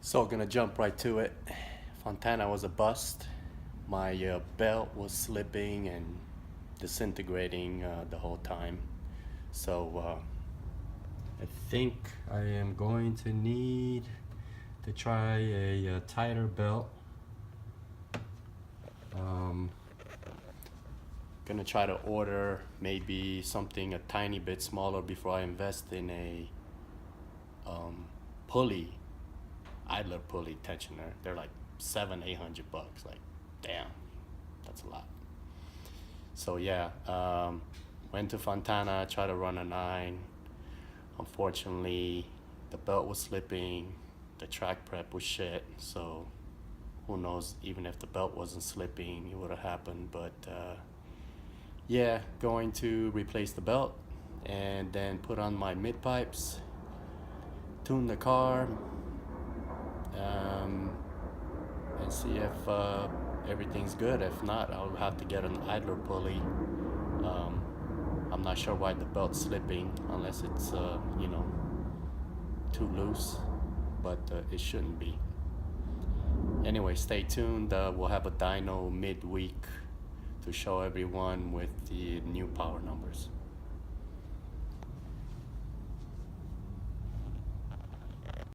So gonna jump right to it. Fontana was a bust. My belt was slipping and disintegrating the whole time. So I think I am going to need to try a tighter belt. Gonna try to order maybe something a tiny bit smaller before I invest in a pulley, idler pulley tensioner. They're like $700-800. Like, damn, that's a lot. So yeah, went to Fontana, tried to run a 9. Unfortunately, the belt was slipping, the track prep was shit, so who knows, even if the belt wasn't slipping, it would have happened. But yeah, going to replace the belt and then put on my mid pipes, tune the car, and see if everything's good. If not, I'll have to get an idler pulley. I'm not sure why the belt's slipping unless it's too loose, but it shouldn't be. Anyway, stay tuned. We'll have a dyno midweek to show everyone with the new power numbers.